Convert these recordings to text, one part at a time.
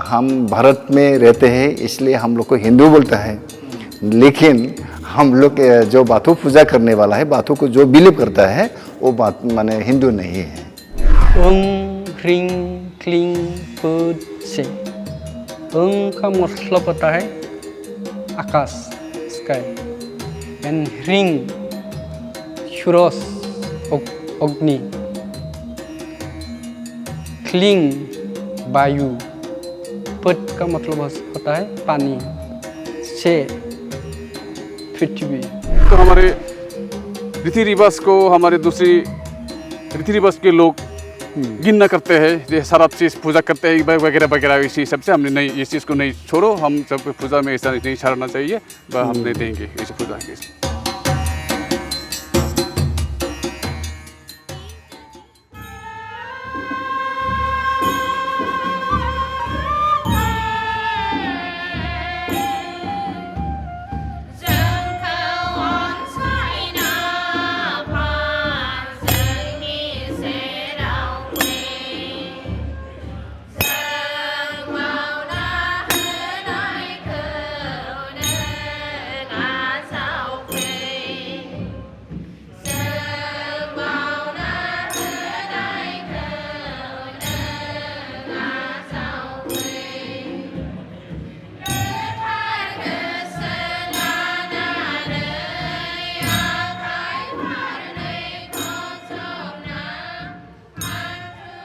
हम भारत में रहते हैं इसलिए हम लोग को हिंदू बोलता है, लेकिन हम लोग जो बाथू पूजा करने वाला है, बाथू को जो बिलीव करता है वो बात माने हिंदू नहीं है। ओम ह्रीं क्लीं फुद से। ओम का मतलब होता है आकाश, स्काई, एंड ह्रीं सूरज अग्नि, क्लीं वायु, फुद का मतलब होता है पानी, से पृथ्वी। तो हमारे रीति रिवाज को हमारे दूसरी रीति रिवाज के लोग गिनना करते हैं, ये सारा चीज़ पूजा करते हैं वगैरह वगैरह, इसी सब से हमने नहीं, इस चीज़ को नहीं छोड़ो, हम सब पूजा में ऐसा नहीं छाड़ना चाहिए, हम नहीं देंगे इस पूजा के।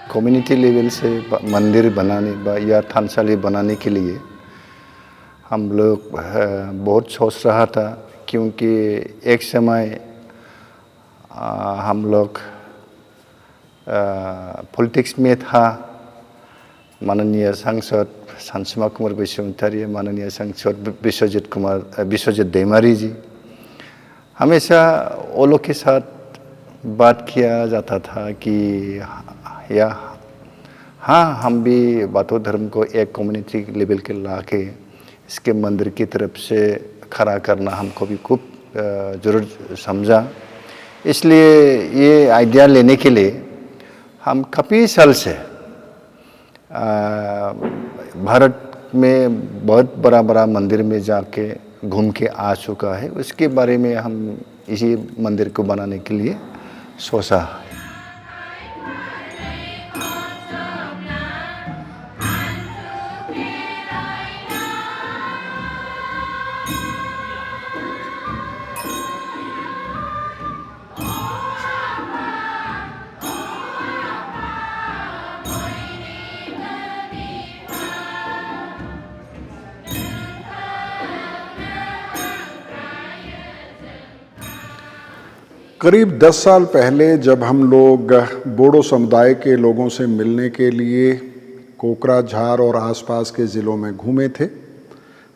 कम्युनिटी लेवल से मंदिर बनाने या थानसाली बनाने के लिए हम लोग बहुत सोच रहा था, क्योंकि एक समय हम लोग पॉलिटिक्स में था। माननीय सांसद सानसुमा कुमार बसुमतारी, माननीय सांसद विश्वजीत दैमारी जी, हमेशा वो लोग के साथ बात किया जाता था कि हाँ हम भी बाथौ धर्म को एक कम्युनिटी लेवल के ला के इसके मंदिर की तरफ से खड़ा करना हमको भी खूब ज़रूर समझा। इसलिए ये आइडिया लेने के लिए हम काफ़ी साल से भारत में बहुत बड़ा बड़ा मंदिर में जाके घूम के आ चुका है। उसके बारे में हम इसी मंदिर को बनाने के लिए सोचा। करीब 10 साल पहले जब हम लोग बोडो समुदाय के लोगों से मिलने के लिए कोकराझार और आसपास के ज़िलों में घूमे थे,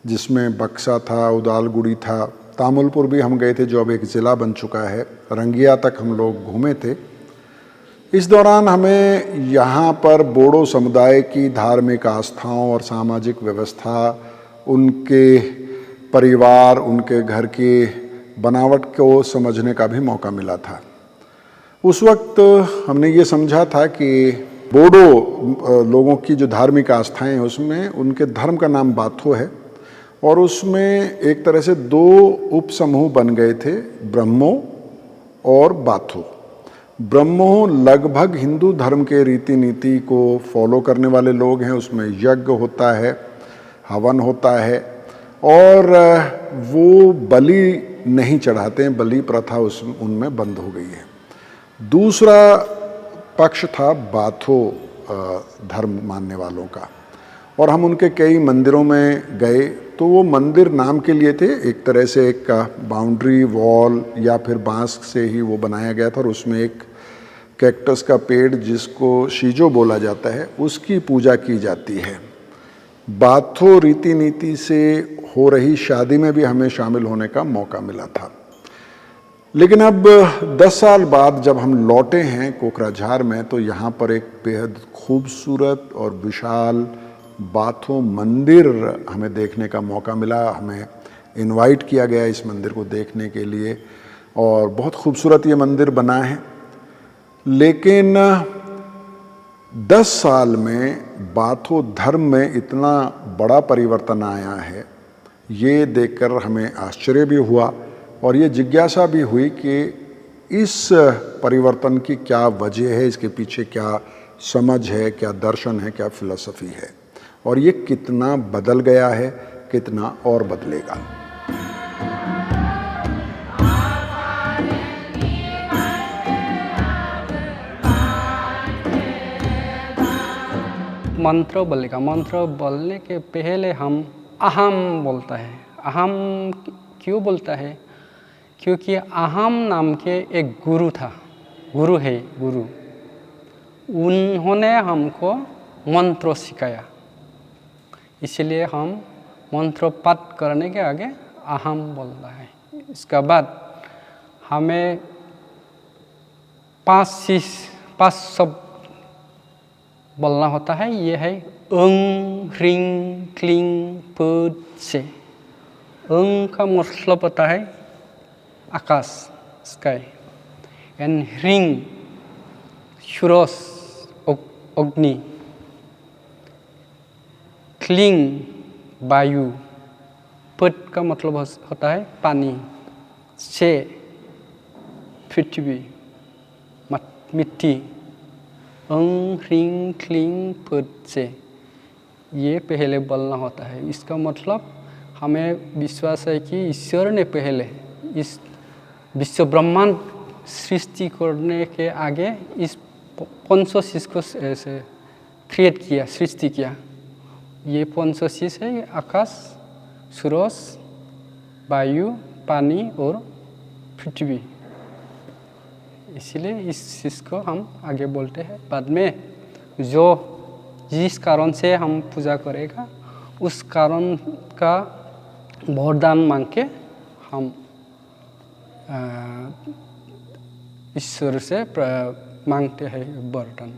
जिसमें बक्सा था, उदालगुड़ी था, तामुलपुर भी हम गए थे जो अब एक ज़िला बन चुका है, रंगिया तक हम लोग घूमे थे। इस दौरान हमें यहाँ पर बोडो समुदाय की धार्मिक आस्थाओं और सामाजिक व्यवस्था, उनके परिवार, उनके घर की बनावट को समझने का भी मौका मिला था। उस वक्त हमने ये समझा था कि बोडो लोगों की जो धार्मिक आस्थाएं हैं उसमें उनके धर्म का नाम बाथो है, और उसमें एक तरह से 2 उप समूह बन गए थे, ब्रह्मो और बाथो। ब्रह्मो लगभग हिंदू धर्म के रीति नीति को फॉलो करने वाले लोग हैं, उसमें यज्ञ होता है, हवन होता है, और वो बलि नहीं चढ़ाते हैं, बलि प्रथा उनमें बंद हो गई है। दूसरा पक्ष था बाथो धर्म मानने वालों का, और हम उनके कई मंदिरों में गए तो वो मंदिर नाम के लिए थे, एक तरह से एक बाउंड्री वॉल या फिर बांस से ही वो बनाया गया था, और उसमें एक कैक्टस का पेड़ जिसको शीजो बोला जाता है उसकी पूजा की जाती है। बाथो रीति नीति से हो रही शादी में भी हमें शामिल होने का मौका मिला था। लेकिन अब 10 साल बाद जब हम लौटे हैं कोकराझार में, तो यहाँ पर एक बेहद खूबसूरत और विशाल बाथो मंदिर हमें देखने का मौका मिला। हमें इनवाइट किया गया इस मंदिर को देखने के लिए, और बहुत खूबसूरत ये मंदिर बना है। लेकिन 10 साल में बाथो धर्म में इतना बड़ा परिवर्तन आया है, ये देखकर हमें आश्चर्य भी हुआ और ये जिज्ञासा भी हुई कि इस परिवर्तन की क्या वजह है, इसके पीछे क्या समझ है, क्या दर्शन है, क्या फिलॉसफी है और ये कितना बदल गया है, कितना और बदलेगा। मंत्र बोलेगा, मंत्र बोलने के पहले हम अहम बोलता है। अहम क्यों बोलता है? क्योंकि अहम नाम के एक गुरु था, गुरु है, गुरु। उन्होंने हमको मंत्र सिखाया, इसलिए हम मंत्र पाठ करने के आगे अहम बोलता है। इसके बाद हमें 5 शब्द बोलना होता है। ये है अंग, ह्रीं, क्लीं, पद, से। अंग का मतलब होता है आकाश, स्काई, एंड ह्रीं सूरज, अग्नि, क्लीं वायु, पद का मतलब होता है पानी, से पृथ्वी, मिट्टी। अंग, ह्रीं, क्लीं, पद, से, ये पहले बोलना होता है। इसका मतलब हमें विश्वास है कि ईश्वर ने पहले इस विश्व ब्रह्मांड सृष्टि करने के आगे इस पंचशीष को क्रिएट किया, सृष्टि किया। ये पंचशीष है आकाश, सूरज, वायु, पानी और पृथ्वी। इसलिए इस चीज़ को हम आगे बोलते हैं। बाद में जो जिस कारण से हम पूजा करेगा उस कारण का वरदान मांग के हम ईश्वर से मांगते हैं वरदान।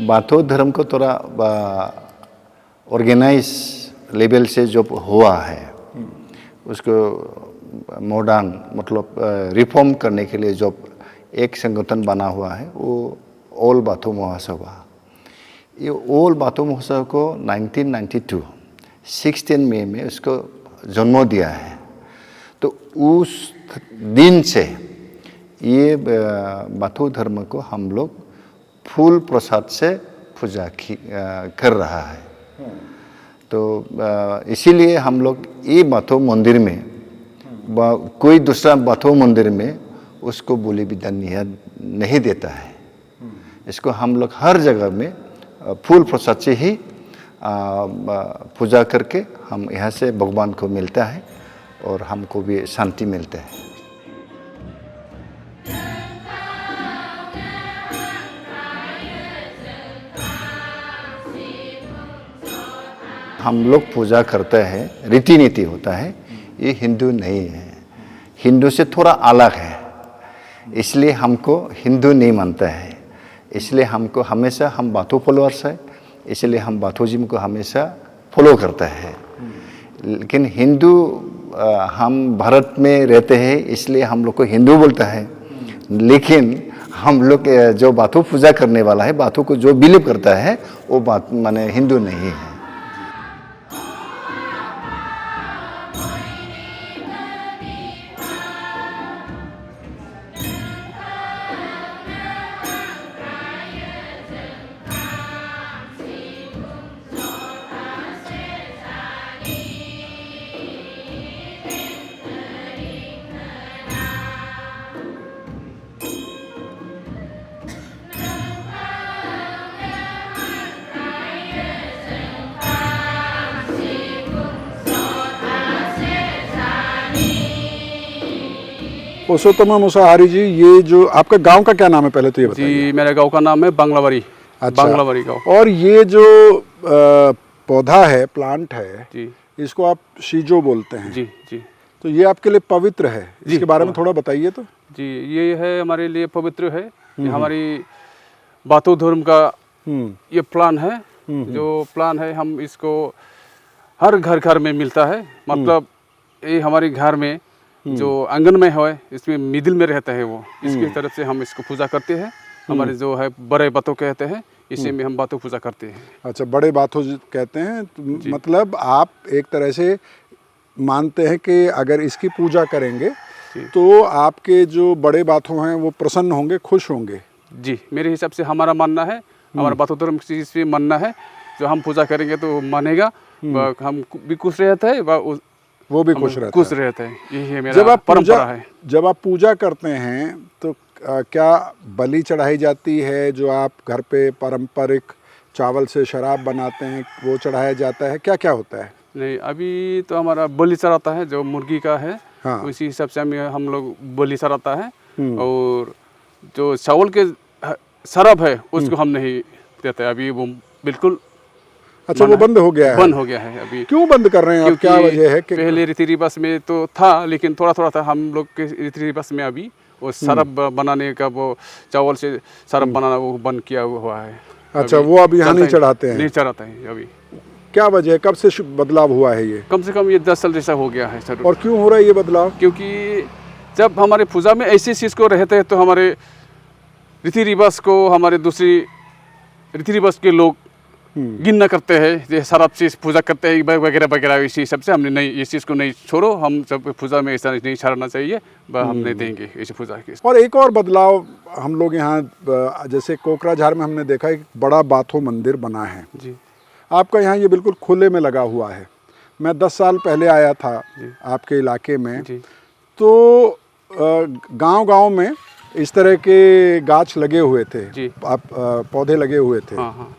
बाथो धर्म को थोड़ा ऑर्गेनाइज लेवल से जो हुआ है उसको मॉडर्न मतलब रिफॉर्म करने के लिए जो एक संगठन बना हुआ है वो ऑल बाथो महोत्सव। ये ऑल बाथो महोत्सव को 1992 16 मई में उसको जन्म दिया है। तो उस दिन से ये बाथो धर्म को हम लोग फूल प्रसाद से पूजा कर रहा है। तो इसीलिए हम लोग ये बाथो मंदिर में कोई दूसरा बाथो मंदिर में उसको बोली विधान नहीं देता है। इसको हम लोग हर जगह में फूल प्रसाद से ही पूजा करके हम यहाँ से भगवान को मिलता है और हमको भी शांति मिलता है। हम लोग पूजा करते हैं, रीति नीति होता है, ये हिंदू नहीं है, हिंदू से थोड़ा अलग है। इसलिए हमको हिंदू नहीं मानता है। इसलिए हमको हमेशा हम बाथो फॉलोअर्स है, इसलिए हम बाथोजिम को हमेशा फॉलो करता है। लेकिन हिंदू हम भारत में रहते हैं इसलिए हम लोग को हिंदू बोलता है। लेकिन हम लोग जो बाथो पूजा करने वाला है, बाथो को जो बिलीव करता है वो बात माने हिंदू नहीं है। पुरुषोत्तम मुसाहारी जी, ये जो आपका गांव का क्या नाम है पहले तो ये बताइए। जी, मेरे गांव का नाम है बांग्लाबाड़ी। अच्छा। बांग्लाबाड़ी गांव। और ये जो पौधा है, प्लांट है, जी, इसको आप शीजो बोलते हैं। जी जी तो ये आपके लिए पवित्र है, इसके बारे में थोड़ा बताइए तो। जी, ये है हमारे लिए पवित्र है। ये हमारी बाथो धर्म का ये प्लान है। जो प्लान है हम इसको हर घर घर में मिलता है। मतलब ये हमारे घर में जो आंगन में है, इसमें मिडिल में रहता है वो, इसकी तरफ से हम इसको पूजा करते हैं। हमारे जो है बड़े बातों कहते हैं, इसी में हम बातों पूजा करते हैं। अच्छा, बड़े बातों कहते हैं तो मतलब आप एक तरह से मानते हैं कि अगर इसकी पूजा करेंगे तो आपके जो बड़े बातों हैं वो प्रसन्न होंगे, खुश होंगे। जी, मेरे हिसाब से हमारा मानना है, हमारा बाथो धर्म से मानना है, जो हम पूजा करेंगे तो मानेगा, हम भी खुश रहते हैं, वो भी खुश रहता है। यही है मेरा परंपरा है। जब आप पूजा करते हैं तो क्या बलि चढ़ाई जाती है? जो आप घर पे पारंपरिक चावल से शराब बनाते हैं वो चढ़ाया जाता है? क्या क्या होता है? नहीं, अभी तो हमारा बलि चढ़ाता है जो मुर्गी का है। हाँ। उसी हिसाब से हम लोग बलि चढ़ाता है। और जो चावल के शराब है उसको हम नहीं देते अभी, वो बिल्कुल। अच्छा, वो बंद हो गया है? बंद हो गया है अभी। क्यों बंद कर रहे हैं आप? क्या वजह है? पहले रीति रिवाज में तो था, लेकिन थोड़ा थोड़ा था। हम लोग के रीति रिवाज में अभी वो शराब बनाने का, वो चावल से शराब बनाना वो बंद किया हुआ है। अच्छा, वो अब यहाँ नहीं चढ़ाते हैं? नहीं चढ़ाते हैं अभी। क्या वजह है? कब से बदलाव हुआ है ये? कम से कम ये 10 साल जैसा हो गया है सर। और क्यों हो रहा है ये बदलाव? क्योंकि जब हमारे पूजा में ऐसी चीज़ को रहते हैं तो हमारे रीति रिवाज को, हमारे दूसरी रीति रिवाज के लोग गिनना करते हैं, ये शराब चीज़ पूजा करते हैं वगैरह वगैरह। इसी हिसाब से हमने नहीं, इस चीज़ को नहीं छोड़ो, हम जब पूजा में ऐसा नहीं छाड़ना चाहिए, हम नहीं देंगे इस पूजा की। और एक और बदलाव हम लोग यहाँ जैसे कोकराझार में हमने देखा एक बड़ा बाथो मंदिर बना है। जी, आपका यहाँ ये बिल्कुल खुले में लगा हुआ है। मैं 10 साल पहले आया था आपके इलाके में, तो गांव-गांव में इस तरह के गाछ लगे हुए थे, आप पौधे लगे हुए थे। हाँ हाँ।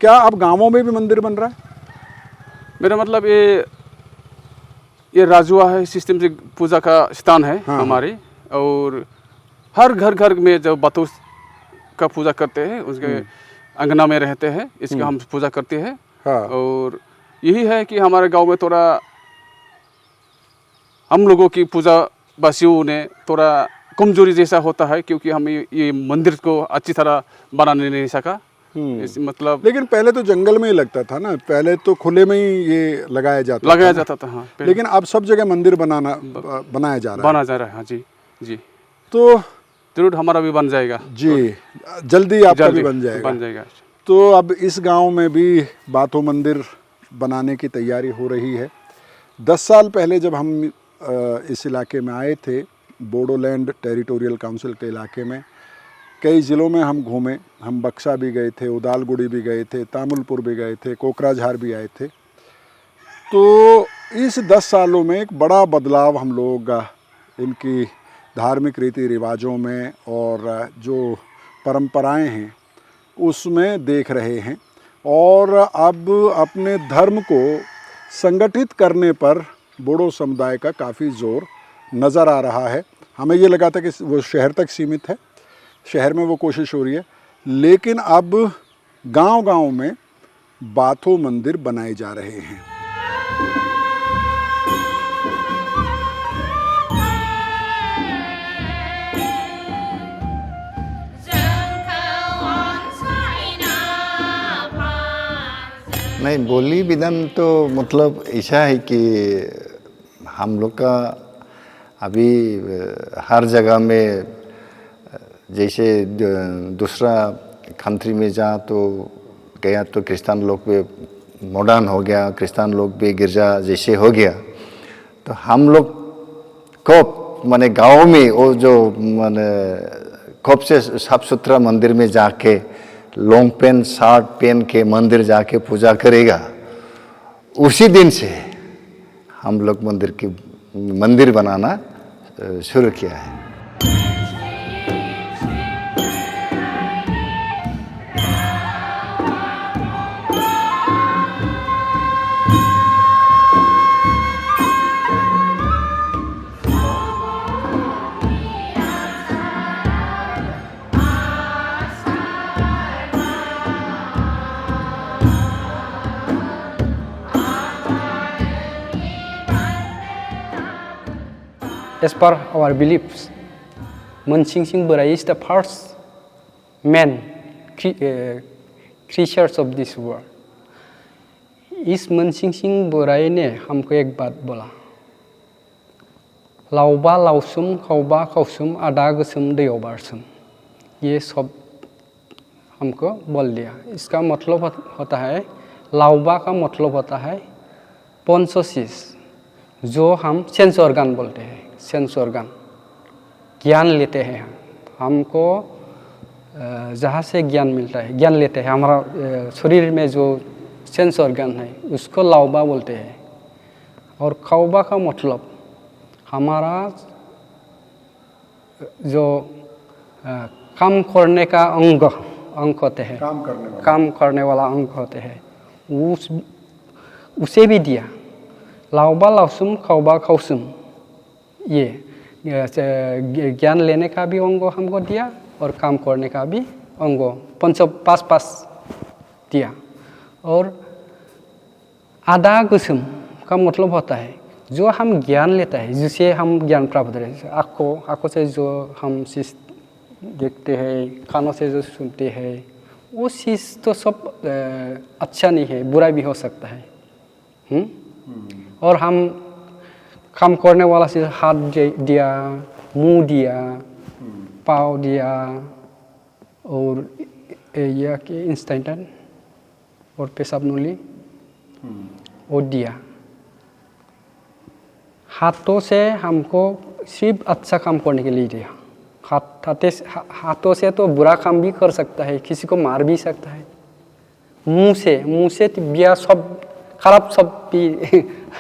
क्या अब गांवों में भी मंदिर बन रहा है? मेरा मतलब ये राजुआ है, सिस्टम से पूजा का स्थान है। हाँ। हमारे, और हर घर में जो बातों का पूजा करते हैं, उसके अंगना में रहते हैं, इसका हम पूजा करते हैं। हाँ। और यही है कि हमारे गांव में थोड़ा हम लोगों की पूजा वासियों ने थोड़ा कमजोरी जैसा होता है, क्योंकि हम ये मंदिर को अच्छी तरह बनाने नहीं सका। मतलब लेकिन पहले तो जंगल में ही लगता था ना, पहले तो खुले में ही ये लगाया जाता था। हाँ। लेकिन अब सब जगह मंदिर बनाया जा रहा है। हाँ जी जी। तो जरूर हमारा भी बन जाएगा जी, जल्दी आपका भी बन जाएगा। तो अब इस गांव में भी बाथो मंदिर बनाने की तैयारी हो रही है। 10 साल पहले जब हम इस इलाके में आए थे, बोडोलैंड टेरिटोरियल काउंसिल के इलाके में, कई ज़िलों में हम घूमे। हम बक्सा भी गए थे, उदालगुड़ी भी गए थे, तामुलपुर भी गए थे, कोकराझार भी आए थे। तो इस 10 सालों में एक बड़ा बदलाव हम लोग इनकी धार्मिक रीति रिवाजों में और जो परंपराएं हैं उसमें देख रहे हैं। और अब अपने धर्म को संगठित करने पर बोडो समुदाय का काफ़ी ज़ोर नज़र आ रहा है। हमें ये लगा था कि वो शहर तक सीमित है, शहर में वो कोशिश हो रही है, लेकिन अब गांव-गांव में बाथो मंदिर बनाए जा रहे हैं। नहीं, बोली विधान तो मतलब ऐसा है कि हम लोग का अभी हर जगह में, जैसे दूसरा कंट्री में जा तो गया तो क्रिस्तान लोग भी मॉडर्न हो गया, क्रिस्तान लोग भी गिरजा जैसे हो गया। तो हम लोग को माने गाँव में वो जो माने खूब से साफ सुथरा मंदिर में जाके लॉन्ग पेन शर्ट पहन के मंदिर जाके पूजा करेगा, उसी दिन से हम लोग मंदिर बनाना शुरू किया है। as per our beliefs, Monsingsing Borai is the first man creatures of this world. इस Monsingsing Borai ने हमको एक बात बोला, लावबा लावसुम खावबा खावसुम आदा गोसुम दैयाव बारसुम, ये सब हमको बोल दिया। इसका मतलब होता है, लावबा का मतलब होता है पंचशीष, जो हम सेंस ऑर्गन बोलते हैं, सेंस ऑर्गन ज्ञान लेते हैं। हमको जहाँ से ज्ञान मिलता है, ज्ञान लेते हैं, हमारा शरीर में जो सेंस ऑर्गन है उसको लावबा बोलते हैं। और खावबा का मतलब हमारा जो काम करने का अंग होते हैं, काम करने वाला अंग होते हैं, उसे भी दिया। लावबा लावसुम खावबा खावसुम, ये ज्ञान लेने का भी अंग हमको दिया और काम करने का भी अंग पास दिया। और आदा गोसुम का मतलब होता है जो हम ज्ञान लेता है, जिससे हम ज्ञान प्राप्त करते हैं। आँखों से जो हम चीज़ देखते हैं, कानों से जो सुनते हैं, वो चीज़ तो सब अच्छा नहीं है, बुरा भी हो सकता है। और हम काम करने वाला से हाथ दिया, मुंह दिया, पाँव दिया, और यह कि इंस्टेंट और पेशाब नली वो दिया। हाथों से हमको सिर्फ अच्छा काम करने के लिए दिया। हाथों से तो बुरा काम भी कर सकता है, किसी को मार भी सकता है। मुंह से तो बिया सब खराब सब भी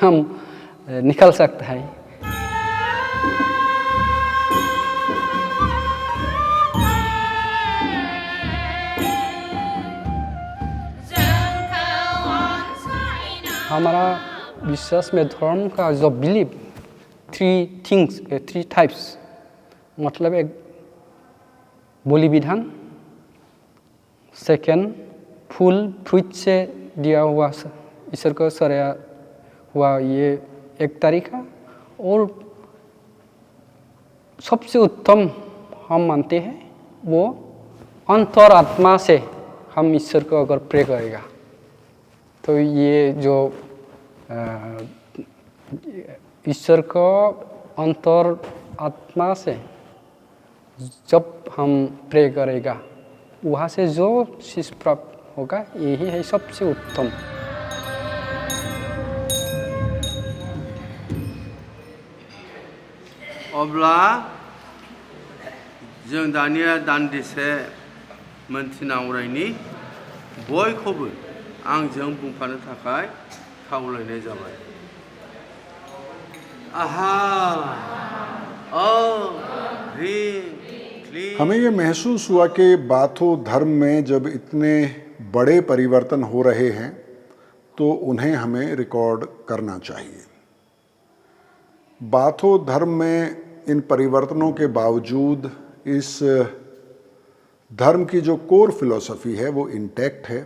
हम निकल सकता है। हमारा विश्वास में धर्म का जो बिलीव, थ्री टाइप्स, मतलब एक बोली विधान, सेकेंड फूल फ्रूट से दिया हुआ ईश्वर को सराया हुआ ये एक तरीका, और सबसे उत्तम हम मानते हैं वो अंतरात्मा से हम ईश्वर को अगर प्रे करेगा तो ये जो ईश्वर को अंतरात्मा से जब हम प्रे करेगा वहाँ से जो चीज़ प्राप्त होगा यही है सबसे उत्तम। अब्ला जों दानिया दान्दिसे मोनथिनांगौरायनि बयखौबो आंजों बुंफानो थाखाय खावलायनाय जाबाय। आहा हमें ये महसूस हुआ कि बाथो धर्म में जब इतने बड़े परिवर्तन हो रहे हैं तो उन्हें हमें रिकॉर्ड करना चाहिए। बाथो धर्म में इन परिवर्तनों के बावजूद इस धर्म की जो कोर फिलॉसफी है वो इंटैक्ट है,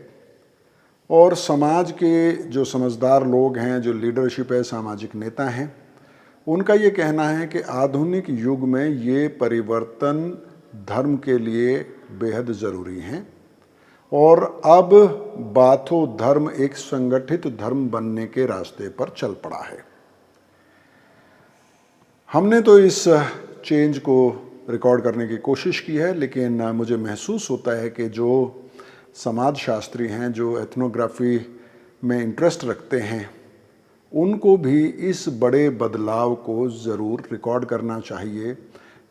और समाज के जो समझदार लोग हैं, जो लीडरशिप है, सामाजिक नेता हैं, उनका ये कहना है कि आधुनिक युग में ये परिवर्तन धर्म के लिए बेहद ज़रूरी हैं, और अब बाथो धर्म एक संगठित धर्म बनने के रास्ते पर चल पड़ा है। हमने तो इस चेंज को रिकॉर्ड करने की कोशिश की है, लेकिन मुझे महसूस होता है कि जो समाजशास्त्री हैं, जो एथनोग्राफी में इंटरेस्ट रखते हैं, उनको भी इस बड़े बदलाव को ज़रूर रिकॉर्ड करना चाहिए,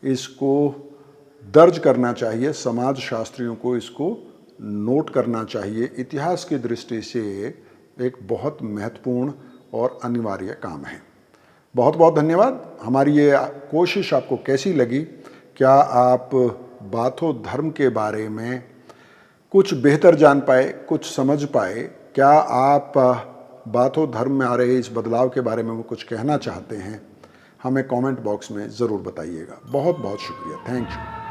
इसको दर्ज करना चाहिए, समाजशास्त्रियों को इसको नोट करना चाहिए। इतिहास की दृष्टि से एक बहुत महत्वपूर्ण और अनिवार्य काम है। बहुत बहुत धन्यवाद। हमारी ये कोशिश आपको कैसी लगी? क्या आप बाथो धर्म के बारे में कुछ बेहतर जान पाए, कुछ समझ पाए? क्या आप बाथो धर्म में आ रहे इस बदलाव के बारे में वो कुछ कहना चाहते हैं? हमें कमेंट बॉक्स में ज़रूर बताइएगा। बहुत बहुत शुक्रिया। Thank you.